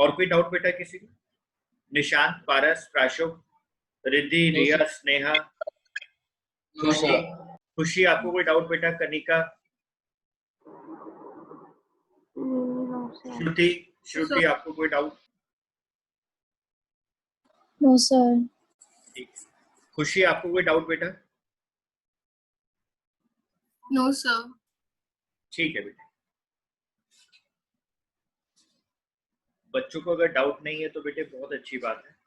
और कोई डाउट बेटा किसी को? निशांत, पारस, प्राशुभ, रिद्धि, रिया, स्नेहा, खुशी, खुशी आपको कोई डाउट बेटा? कनिका, श्रुति, श्रुति आपको कोई डाउट? No sir. ठीक। खुशी आपको कोई डाउट बेटा? No sir. ठीक है बेटा। बच्चों को अगर डाउट नहीं है तो बेटे बहुत अच्छी बात है।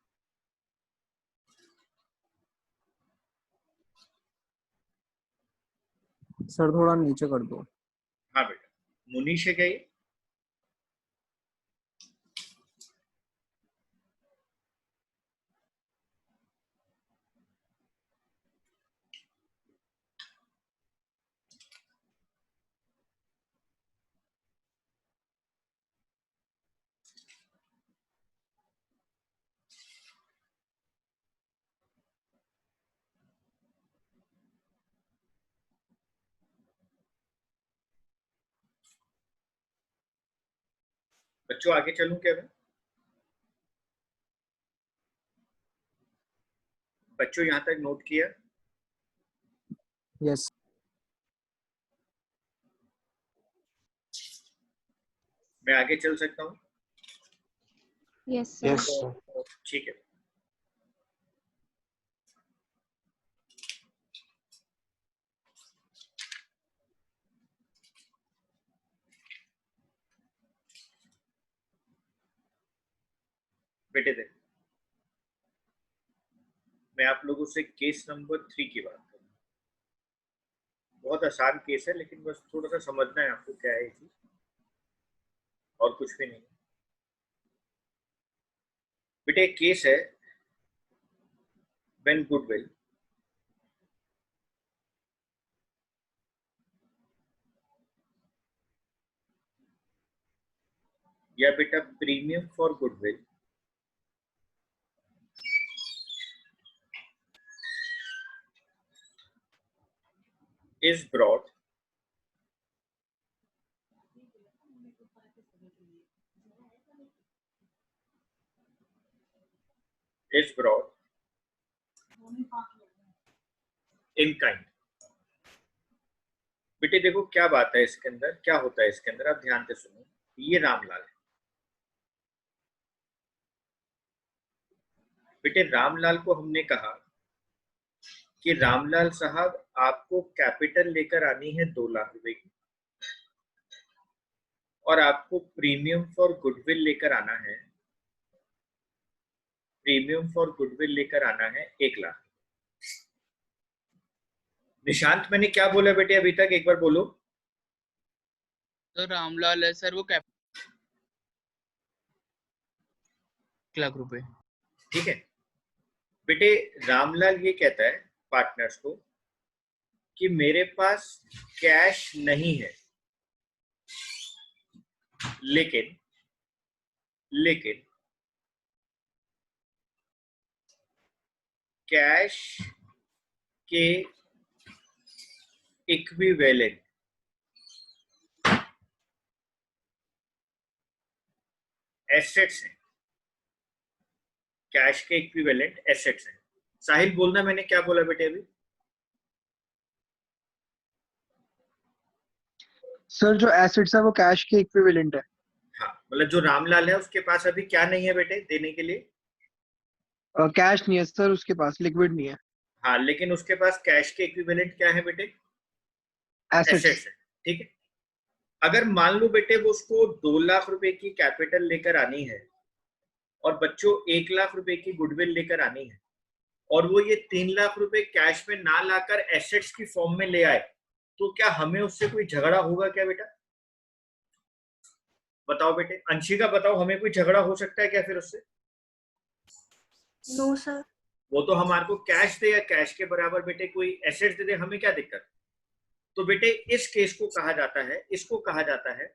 सर थोड़ा नीचे कर दो। हाँ बेटा। मुनीश है क्या ये? बच्चों आगे चलूं क्या मैं? बच्चों यहां तक नोट किया? यस। मैं आगे चल सकता हूं? Yes sir. ठीक है। बेटे देखो, मैं आप लोगों से केस नंबर 3 की बात करूं। बहुत आसान केस है, लेकिन बस थोड़ा सा समझना है आपको क्या है चीज, और कुछ भी नहीं। बेटे एक केस है, व्हेन गुडविल या बेटा premium for goodwill is brought in kind। बेटे देखो क्या बात है इसके अंदर, क्या होता है इसके अंदर, आप ध्यान से सुनो। ये रामलाल है बेटे। रामलाल को हमने कहा कि रामलाल साहब आपको कैपिटल लेकर आनी है 2 लाख रुपए की, और आपको प्रीमियम फॉर गुडविल लेकर आना है, प्रीमियम फॉर गुडविल लेकर आना है 1 लाख। निशांत मैंने क्या बोला बेटे अभी तक, एक बार बोलो। तो रामलाल है सर, वो कैपिटल 1 लाख रुपए। ठीक है बेटे, रामलाल ये कहता है पार्टनर्स को कि मेरे पास कैश नहीं है, लेकिन कैश के इक्विवेलेंट एसेट्स हैं, कैश के इक्विवेलेंट एसेट्स हैं। साहिल बोलना मैंने क्या बोला बेटे अभी? सर जो एसेट्स है वो कैश के इक्विवेलेंट है। हाँ, मतलब जो रामलाल है उसके पास अभी क्या नहीं है बेटे देने के लिए? कैश नहीं है सर उसके पास, लिक्विड नहीं है। हाँ, लेकिन उसके पास कैश के इक्विवेलेंट क्या है बेटे? एसेट्स है। ठीक है। अगर मान लो बेटे वो उसको 2 लाख रुपए की कैपिटल लेकर आनी है, और बच्चों 1 लाख रुपए की गुडविल लेकर आनी है, और वो ये 3 लाख रुपए कैश में ना लाकर एसेट्स की फॉर्म में ले आए, तो क्या हमें उससे कोई झगड़ा होगा क्या बेटा? बताओ बेटे, अंशिका बताओ, हमें कोई झगड़ा हो सकता है क्या फिर उससे? No sir. वो तो हमारे को कैश दे या कैश के बराबर बेटे कोई एसेट्स दे दे, हमें क्या दिक्कत? तो बेटे इस केस को कहा जाता है, इसको कहा जाता है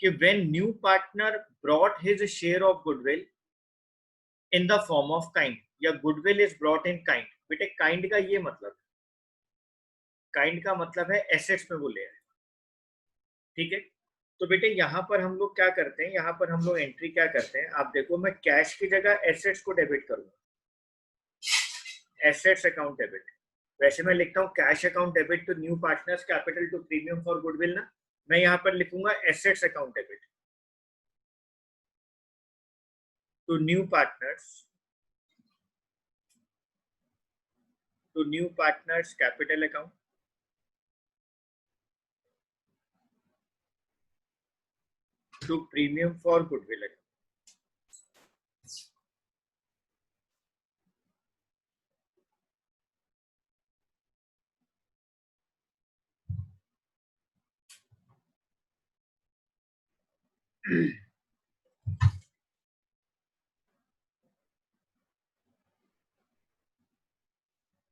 कि when new partner brought his share of goodwill in the form of kind, या goodwill is brought in kind. बेटे काइंड का ये मतलब, काइंड का मतलब है एसेट्स में वो ले आए। ठीक है, तो बेटे यहाँ पर हम लोग क्या करते हैं, यहाँ पर हम लोग एंट्री क्या करते हैं, आप देखो मैं कैश की जगह एसेट्स को डेबिट करूंगा, एसेट्स अकाउंट डेबिट। वैसे मैं लिखता हूँ cash account debit to new partners capital to premium for goodwill ना, मैं यहाँ पर लिखूंगा assets account debit to new partners capital account to premium for goodwill account.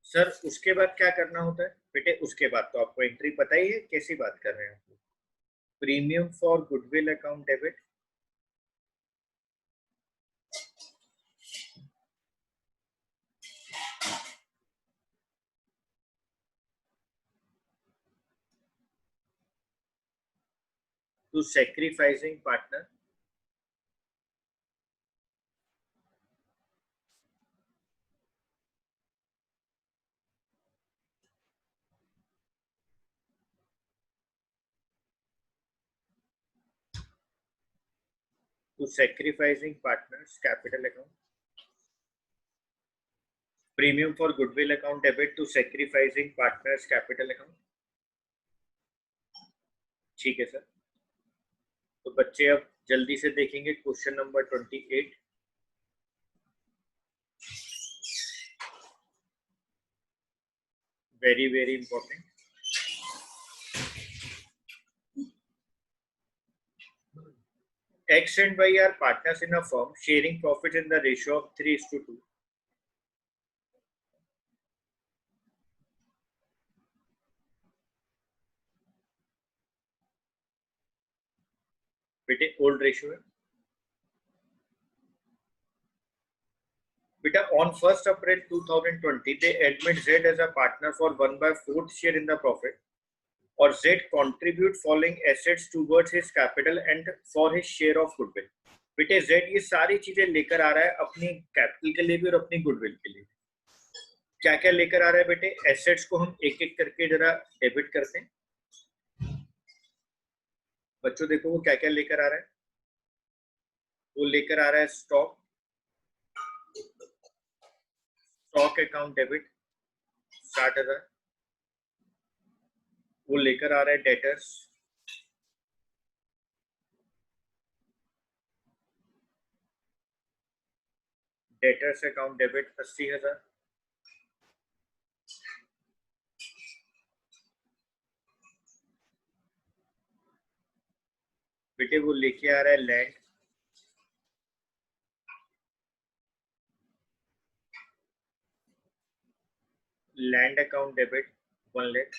Sir उसके बाद क्या करना होता है बेटे, उसके बाद तो आपको एंट्री पता ही है, कैसी बात कर रहे हैं आप, premium for goodwill account debit to sacrificing partner to sacrificing partners capital account, premium for goodwill account debit to sacrificing partners capital account। ठीक है सर, तो बच्चे अब जल्दी से देखेंगे question number 28। Very very important. X and Y are partners in a firm sharing profits in the ratio of 3:2। बेटे old ratio है बेटा। on 1st April 2020 they admit Z as a partner for 1/4 share in the profit और Z contribute following assets towards his capital and for his share of goodwill। बेटे Z ये सारी चीजें लेकर आ रहा है अपनी कैपिटल के लिए भी और अपनी गुडविल के लिए। क्या क्या लेकर आ रहा है बेटे, एसेट्स को हम एक एक करके जरा डेबिट करते हैं। बच्चों देखो वो क्या क्या लेकर आ रहा है, वो लेकर आ रहा है स्टॉक अकाउंट डेबिट 60,000। वो लेकर आ रहा है डेटर्स अकाउंट डेबिट 80,000। बेटे वो लेके आ रहा है land account debit 1 lakh.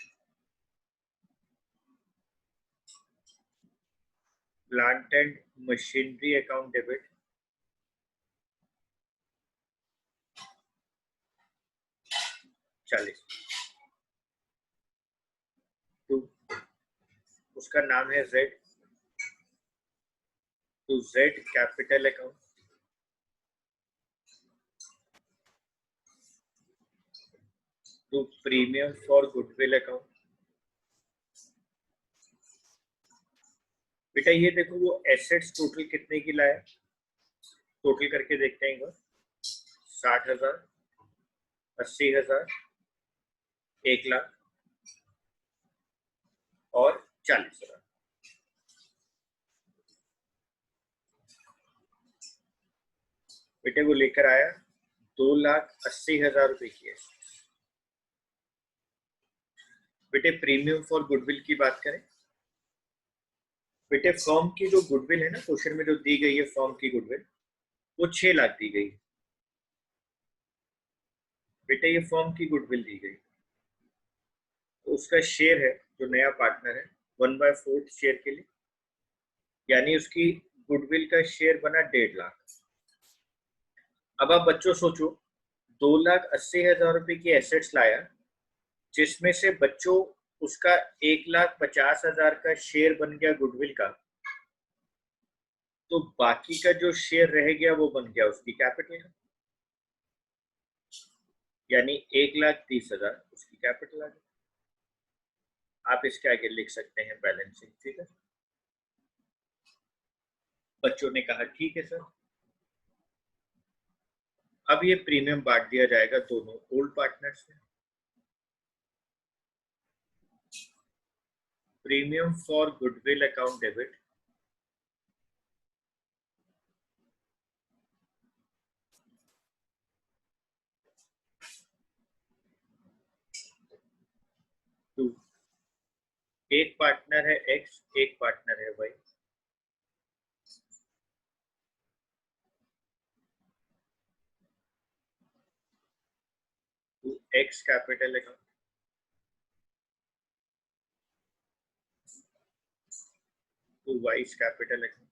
Plant and machinery account debit 40। तो उसका नाम है Z, to Z capital account to premium for goodwill account। बेटा ये देखो वो एसेट्स टोटल कितने की लाया, टोटल करके देखते हैं एक बार। 60,000, 80,000, 1 लाख और 40,000। बेटे वो लेकर आया 2,80,000 रुपए की। बेटे प्रीमियम फॉर गुडविल की बात करें, बेटे फर्म की जो गुडविल है ना, क्वेश्चन में जो दी गई है फर्म की गुडविल, वो 6 लाख दी गई। बेटे ये फर्म की गुडविल दी गई, तो उसका शेयर है जो नया पार्टनर है 1/4 शेयर के लिए, यानी उसकी गुडविल का शेयर बना 1.5 लाख। अब आप बच्चों सोचो 2,80,000 रुपए की एसेट्स लाया, जिसमें से बच्चों उसका 1,50,000 का शेयर बन गया गुडविल का, तो बाकी का जो शेयर रह गया वो बन गया उसकी कैपिटल, यानी 1,30,000 उसकी कैपिटल आ गई। आप इसके आगे लिख सकते हैं बैलेंसिंग फिगर। बच्चों ने कहा ठीक है सर। अब ये प्रीमियम बांट दिया जाएगा दोनों ओल्ड पार्टनर्स में। Premium for goodwill account debit to, एक पार्टनर है एक्स, एक पार्टनर है Y. To X capital account to Y's capital account.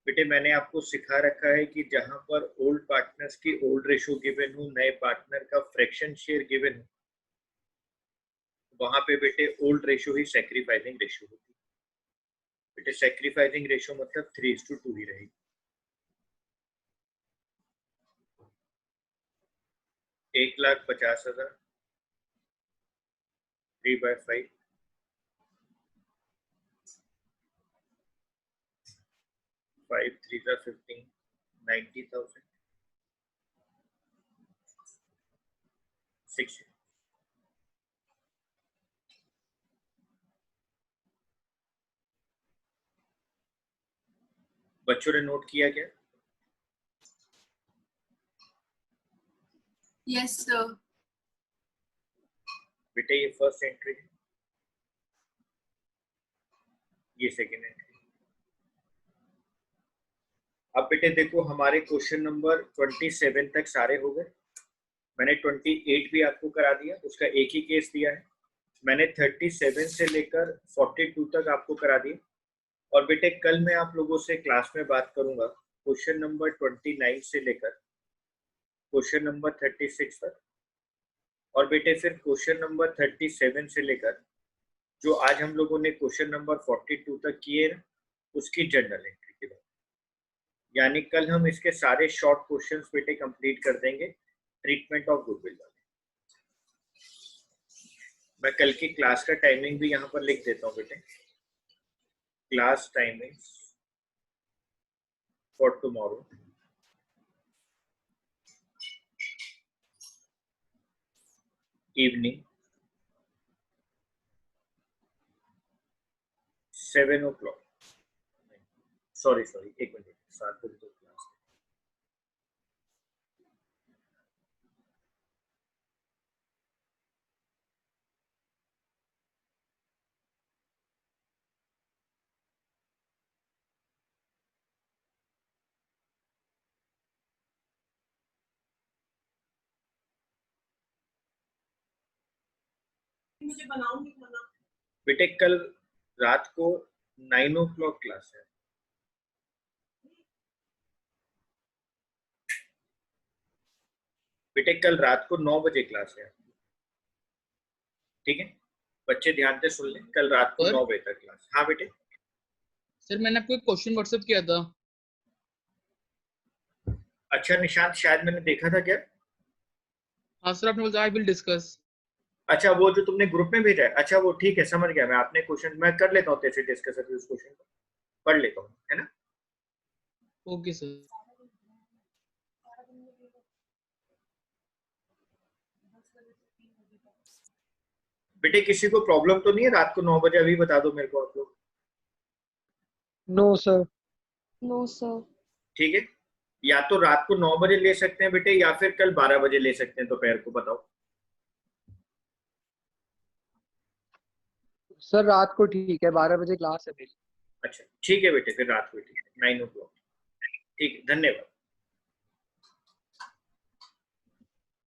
बेटे मैंने आपको सिखा रखा है कि जहां पर ओल्ड पार्टनर्स की ओल्ड रेशो गिवन हो, नए पार्टनर का फ्रैक्शन शेयर गिवन हो, वहां पे बेटे ओल्ड रेशो ही सैक्रिफाइसिंग रेशो होती है। बेटे सैक्रिफाइसिंग रेशो मतलब 3:2 ही रहेगी। 1,50,000 3/5 5 3 15 90,000 6। बच्चों ने नोट किया क्या? Yes sir. बेटे ये फर्स्ट एंट्री है, ये सेकेंड एंट्री। अब बेटे देखो हमारे क्वेश्चन नंबर 27 तक सारे हो गए। मैंने 28 भी आपको करा दिया, उसका एक ही केस दिया है। मैंने 37 से लेकर 42 तक आपको करा दिया। और बेटे कल मैं आप लोगों से क्लास में बात करूंगा क्वेश्चन नंबर 29 से लेकर क्वेश्चन नंबर 36 तक। और बेटे फिर क्वेश्चन नंबर 37 से लेकर जो आज हम लोगों ने क्वेश्चन नंबर 42 तक किए ना, उसकी जनरल एंट्री की बात। यानी कल हम इसके सारे शॉर्ट क्वेश्चंस बेटे कंप्लीट कर देंगे ट्रीटमेंट ऑफ गुडविल वाले। मैं कल की क्लास का टाइमिंग भी यहाँ पर लिख देता हूँ बेटे। Class timing for tomorrow, evening 7 o'clock। Sorry एक मिनट, 7 बजे तो क्लास है। मुझे बनाऊंगी खाना। बेटे कल रात को 9 o'clock क्लास है। बेटे कल रात को 9 बजे क्लास है, ठीक है? बच्चे ध्यान से सुन लें, कल रात को 9 बजे तक क्लास। हाँ बेटे। सर मैंने आपको एक क्वेश्चन व्हाट्सएप किया था। अच्छा निशांत, शायद मैंने देखा था क्या? हाँ सर, आपने बोला आई विल डिस्कस। अच्छा वो जो तुमने ग्रुप में भेजा है, अच्छा वो ठीक है, समझ गया मैं। आपने क्वेश्चन मैं कर लेता हूँ तेरे से डिस्कस अभी, उस क्वेश्चन को पढ़ लेता हूँ, है ना? Okay sir. बेटे किसी को प्रॉब्लम तो नहीं है रात को 9 बजे? अभी बता दो मेरे को आप लोग। No sir. No, sir. ठीक है, या तो रात को 9 बजे ले सकते हैं बेटे, या फिर कल 12 बजे ले सकते हैं, दोपहर को बताओ। सर रात को ठीक है, 12 बजे क्लास है मेरी। अच्छा ठीक है बेटे, फिर रात को ठीक है 9 o'clock। ठीक है, धन्यवाद।